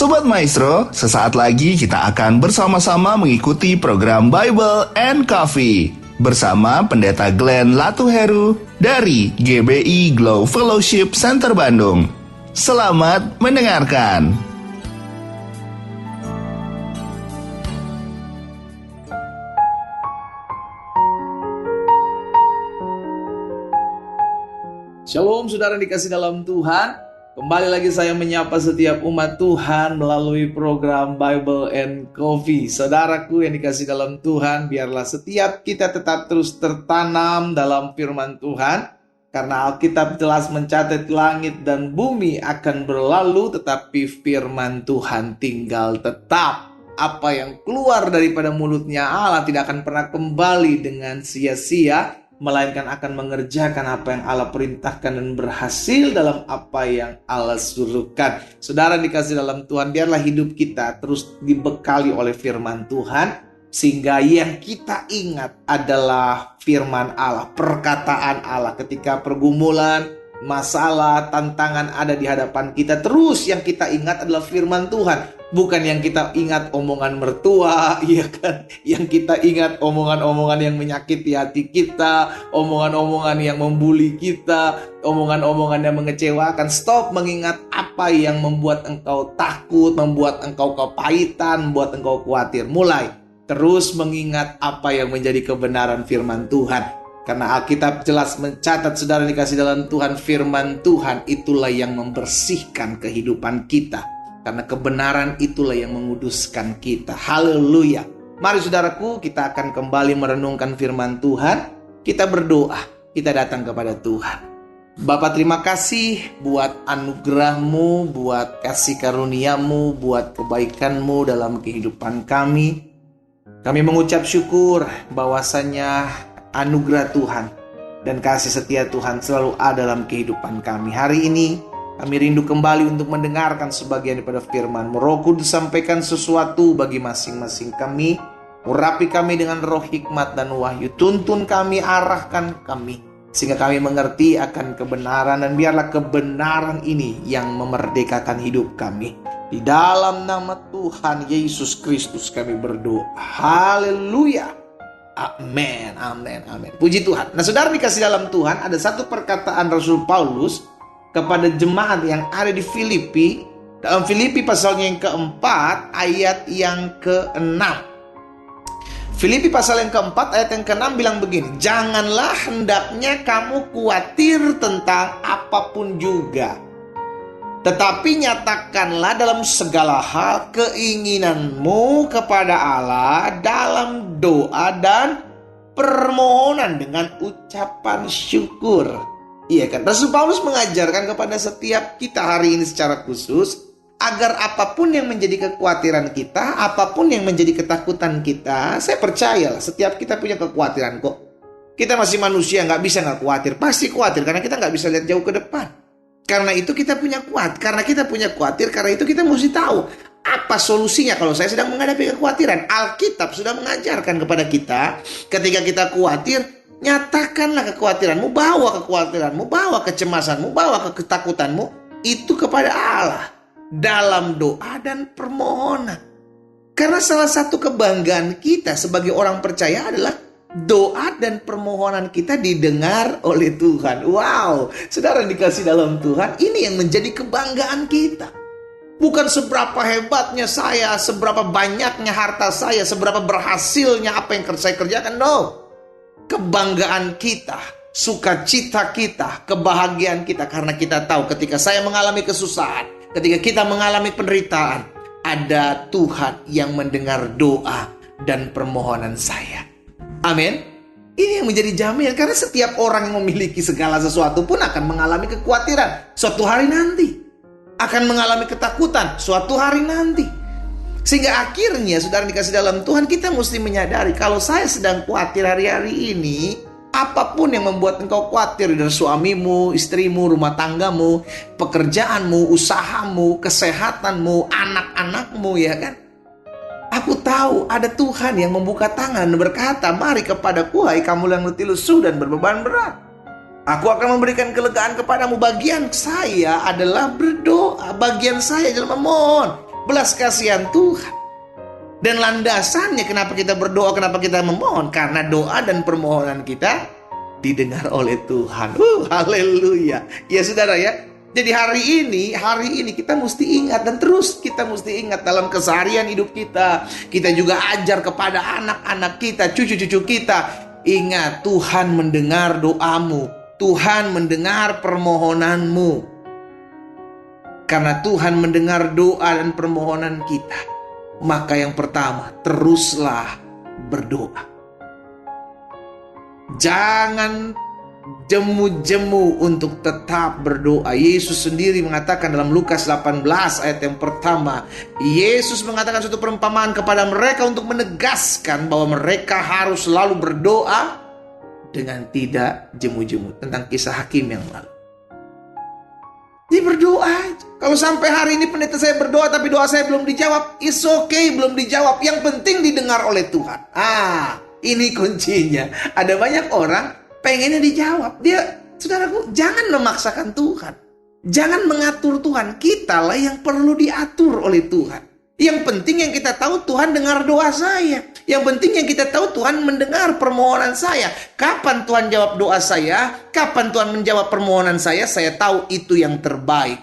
Sobat Maestro, sesaat lagi kita akan bersama-sama mengikuti program Bible and Coffee bersama Pendeta Glenn Latuheru dari GBI Glow Fellowship Center Bandung. Selamat mendengarkan. Shalom saudara dikasih dalam Tuhan. Kembali lagi saya menyapa setiap umat Tuhan melalui program Bible and Coffee. Saudaraku yang dikasih dalam Tuhan, biarlah setiap kita tetap terus tertanam dalam firman Tuhan. Karena Alkitab jelas mencatat langit dan bumi akan berlalu, tetapi firman Tuhan tinggal tetap. Apa yang keluar daripada mulutnya Allah tidak akan pernah kembali dengan sia-sia, melainkan akan mengerjakan apa yang Allah perintahkan dan berhasil dalam apa yang Allah suruhkan. Saudara dikasih dalam Tuhan, biarlah hidup kita terus dibekali oleh firman Tuhan, sehingga yang kita ingat adalah firman Allah, perkataan Allah. Ketika pergumulan, masalah, tantangan ada di hadapan kita, terus yang kita ingat adalah firman Tuhan. Bukan yang kita ingat omongan mertua, ya kan? Yang kita ingat omongan-omongan yang menyakiti hati kita, omongan-omongan yang membuli kita, omongan-omongan yang mengecewakan. Stop mengingat apa yang membuat engkau takut, membuat engkau kepahitan, membuat engkau khawatir. Mulai terus mengingat apa yang menjadi kebenaran firman Tuhan. Karena Alkitab jelas mencatat, saudara dikasih dalam Tuhan, firman Tuhan itulah yang membersihkan kehidupan kita. Karena kebenaran itulah yang menguduskan kita. Haleluya. Mari saudaraku, kita akan kembali merenungkan firman Tuhan. Kita berdoa, kita datang kepada Tuhan. Bapa, terima kasih buat anugerah-Mu, buat kasih karunia-Mu, buat kebaikan-Mu dalam kehidupan kami. Kami mengucap syukur bahwasanya anugerah Tuhan dan kasih setia Tuhan selalu ada dalam kehidupan kami. Hari ini kami rindu kembali untuk mendengarkan sebagian daripada firman-Mu. Roh Kudus, sampaikan sesuatu bagi masing-masing kami. Urapi kami dengan roh hikmat dan wahyu. Tuntun kami, arahkan kami, sehingga kami mengerti akan kebenaran. Dan biarlah kebenaran ini yang memerdekakan hidup kami. Di dalam nama Tuhan Yesus Kristus kami berdoa. Haleluya. Amin, amin, amin. Puji Tuhan. Nah saudara dikasih dalam Tuhan, ada satu perkataan Rasul Paulus kepada jemaat yang ada di Filipi, dalam Filipi pasalnya yang keempat ayat yang ke-6. Filipi pasal yang keempat ayat yang ke-6 bilang begini, janganlah hendaknya kamu khawatir tentang apapun juga, tetapi nyatakanlah dalam segala hal keinginanmu kepada Allah dalam doa dan permohonan dengan ucapan syukur. Iya kan, Rasul Paulus mengajarkan kepada setiap kita hari ini secara khusus, agar apapun yang menjadi kekhawatiran kita, apapun yang menjadi ketakutan kita, saya percaya setiap kita punya kekhawatiran kok. Kita masih manusia, gak bisa gak khawatir. Pasti khawatir, karena kita gak bisa lihat jauh ke depan. Karena itu kita punya karena kita punya khawatir, karena itu kita mesti tahu apa solusinya kalau saya sedang menghadapi kekhawatiran. Alkitab sudah mengajarkan kepada kita, ketika kita khawatir, nyatakanlah kekhawatiranmu, bawa kecemasanmu, bawa ketakutanmu itu kepada Allah dalam doa dan permohonan. Karena salah satu kebanggaan kita sebagai orang percaya adalah doa dan permohonan kita didengar oleh Tuhan. Wow, saudara dikasih dalam Tuhan, ini yang menjadi kebanggaan kita. Bukan seberapa hebatnya saya, seberapa banyaknya harta saya, seberapa berhasilnya apa yang saya kerjakan. No. Kebanggaan kita, sukacita kita, kebahagiaan kita, karena kita tahu ketika saya mengalami kesusahan, ketika kita mengalami penderitaan, ada Tuhan yang mendengar doa dan permohonan saya. Amin. Ini yang menjadi jaminan, karena setiap orang yang memiliki segala sesuatu pun akan mengalami kekhawatiran suatu hari nanti, akan mengalami ketakutan suatu hari nanti. Sehingga akhirnya saudara dikasih dalam Tuhan, kita mesti menyadari kalau saya sedang khawatir hari-hari ini, apapun yang membuat engkau khawatir dari suamimu, istrimu, rumah tanggamu, pekerjaanmu, usahamu, kesehatanmu, anak-anakmu, ya kan? Aku tahu ada Tuhan yang membuka tangan dan berkata, mari kepadaku hai kamu yang letih lesu dan berbeban berat. Aku akan memberikan kelegaan kepadamu. Bagian saya adalah berdoa, bagian saya adalah memohon. belas kasihan Tuhan. Dan landasannya kenapa kita berdoa, kenapa kita memohon, karena doa dan permohonan kita didengar oleh Tuhan. Haleluya. Ya saudara ya. Jadi hari ini kita mesti ingat, dan terus kita mesti ingat dalam keseharian hidup kita. Kita juga ajar kepada anak-anak kita, cucu-cucu kita. Ingat, Tuhan mendengar doamu. Tuhan mendengar permohonanmu. Karena Tuhan mendengar doa dan permohonan kita, maka yang pertama, teruslah berdoa. Jangan jemu-jemu untuk tetap berdoa. Yesus sendiri mengatakan dalam Lukas 18 ayat yang pertama, Yesus mengatakan suatu perumpamaan kepada mereka untuk menegaskan bahwa mereka harus selalu berdoa dengan tidak jemu-jemu. Tentang kisah Hakim yang lalu. Jadi berdoa. Kalau sampai hari ini pendeta saya berdoa tapi doa saya belum dijawab, it's okay, belum dijawab. Yang penting didengar oleh Tuhan. Ini kuncinya. Ada banyak orang pengennya dijawab. Saudaraku, jangan memaksakan Tuhan. Jangan mengatur Tuhan. Kitalah yang perlu diatur oleh Tuhan. Yang penting yang kita tahu, Tuhan dengar doa saya. Yang penting yang kita tahu, Tuhan mendengar permohonan saya. Kapan Tuhan jawab doa saya, kapan Tuhan menjawab permohonan saya tahu itu yang terbaik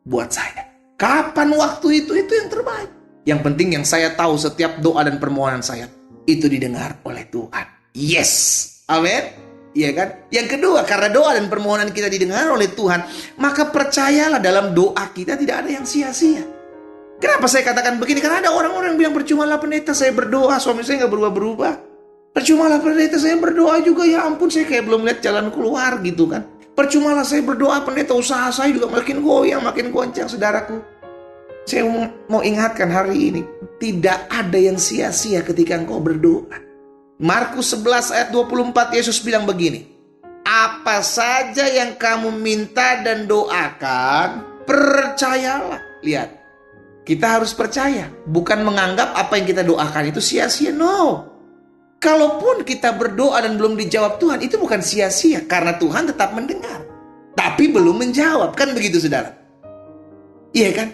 buat saya. Kapan waktu itu yang terbaik. Yang penting yang saya tahu, setiap doa dan permohonan saya itu didengar oleh Tuhan. Yes, amin. Iya kan? Yang kedua, karena doa dan permohonan kita didengar oleh Tuhan, maka percayalah dalam doa kita tidak ada yang sia-sia. Kenapa saya katakan begini? Karena ada orang-orang yang bilang, percumalah pendeta saya berdoa, suami saya nggak berubah-berubah. Percumalah pendeta saya berdoa juga, ya ampun saya kayak belum lihat jalan keluar gitu kan. Percumalah saya berdoa pendeta, usaha saya juga makin goyang, makin goncang. Saudaraku, saya mau ingatkan hari ini, tidak ada yang sia-sia ketika engkau berdoa. Markus 11 ayat 24, Yesus bilang begini, apa saja yang kamu minta dan doakan, percayalah. Lihat, kita harus percaya, bukan menganggap apa yang kita doakan itu sia-sia. No. Kalaupun kita berdoa dan belum dijawab Tuhan, itu bukan sia-sia, karena Tuhan tetap mendengar, tapi belum menjawab. Kan begitu saudara? Iya kan?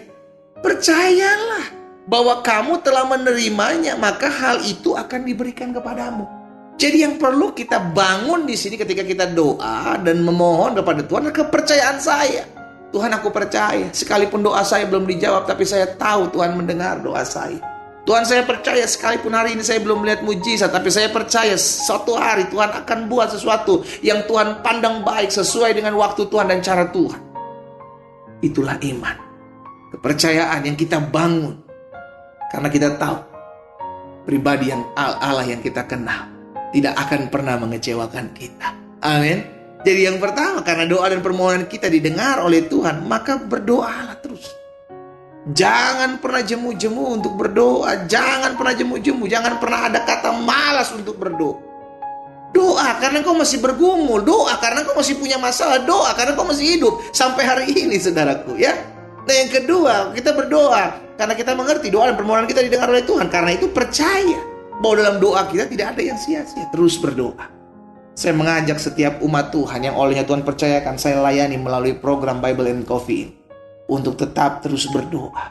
Percayalah bahwa kamu telah menerimanya, maka hal itu akan diberikan kepadamu. Jadi yang perlu kita bangun di sini ketika kita doa dan memohon kepada Tuhan adalah kepercayaan saya. Tuhan, aku percaya, sekalipun doa saya belum dijawab, tapi saya tahu Tuhan mendengar doa saya. Tuhan, saya percaya sekalipun hari ini saya belum melihat mujizat, tapi saya percaya suatu hari Tuhan akan buat sesuatu yang Tuhan pandang baik sesuai dengan waktu Tuhan dan cara Tuhan. Itulah iman. Kepercayaan yang kita bangun. Karena kita tahu pribadi yang Allah yang kita kenal tidak akan pernah mengecewakan kita. Amin. Jadi yang pertama, karena doa dan permohonan kita didengar oleh Tuhan, maka berdoalah terus. Jangan pernah jemu-jemu untuk berdoa. Jangan pernah jemu-jemu. Jangan pernah ada kata malas untuk berdoa. Doa karena kau masih bergumul. Doa karena kau masih punya masalah. Doa karena kau masih hidup sampai hari ini, saudaraku, ya. Dan yang kedua, kita berdoa karena kita mengerti doa dan permohonan kita didengar oleh Tuhan. Karena itu percaya bahwa dalam doa kita tidak ada yang sia-sia. Terus berdoa. Saya mengajak setiap umat Tuhan yang olehnya Tuhan percayakan saya layani melalui program Bible and Coffee ini, untuk tetap terus berdoa.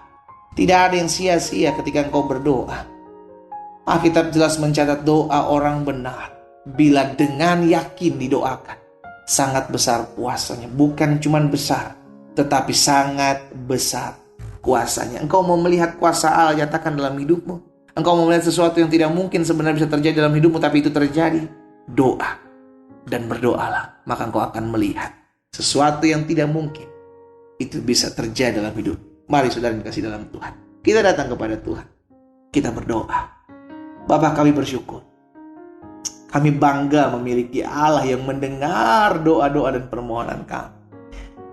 Tidak ada yang sia-sia ketika engkau berdoa. Alkitab jelas mencatat doa orang benar, bila dengan yakin didoakan, sangat besar kuasanya. Bukan cuma besar, tetapi sangat besar kuasanya. Engkau mau melihat kuasa Allah nyatakan dalam hidupmu? Engkau mau melihat sesuatu yang tidak mungkin sebenarnya bisa terjadi dalam hidupmu, tapi itu terjadi? Doa dan berdoalah, maka engkau akan melihat sesuatu yang tidak mungkin itu bisa terjadi dalam hidup. Mari saudara dikasih dalam Tuhan, kita datang kepada Tuhan, kita berdoa. Bapa, kami bersyukur, kami bangga memiliki Allah yang mendengar doa-doa dan permohonan kami.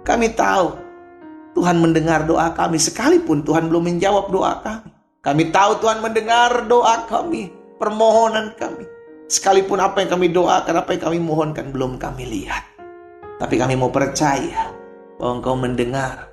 Kami tahu Tuhan mendengar doa kami, sekalipun Tuhan belum menjawab doa kami. Kami tahu Tuhan mendengar doa kami, permohonan kami, sekalipun apa yang kami doakan, apa yang kami mohonkan belum kami lihat. Tapi kami mau percaya bahwa Engkau mendengar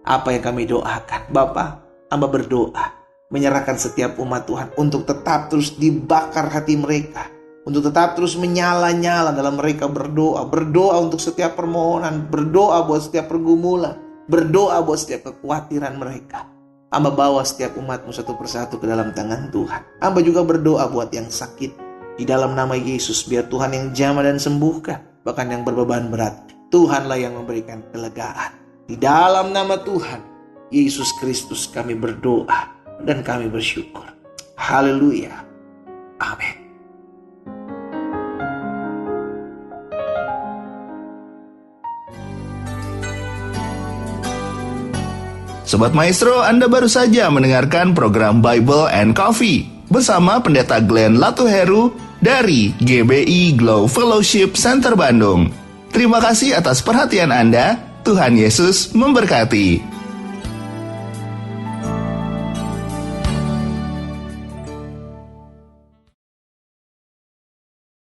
apa yang kami doakan. Bapa, hamba berdoa, menyerahkan setiap umat Tuhan untuk tetap terus dibakar hati mereka, untuk tetap terus menyala-nyala dalam mereka berdoa. Berdoa untuk setiap permohonan, berdoa buat setiap pergumulan, berdoa buat setiap kekhawatiran mereka. Hamba bawa setiap umatmu satu persatu ke dalam tangan Tuhan. Hamba juga berdoa buat yang sakit. Di dalam nama Yesus, biar Tuhan yang jamah dan sembuhkan. Bahkan yang berbeban berat, Tuhanlah yang memberikan kelegaan. Di dalam nama Tuhan Yesus Kristus kami berdoa dan kami bersyukur. Haleluya. Amin. Sobat Maestro, Anda baru saja mendengarkan program Bible and Coffee bersama Pendeta Glenn Latuheru dari GBI Glow Fellowship Center Bandung. Terima kasih atas perhatian Anda. Tuhan Yesus memberkati.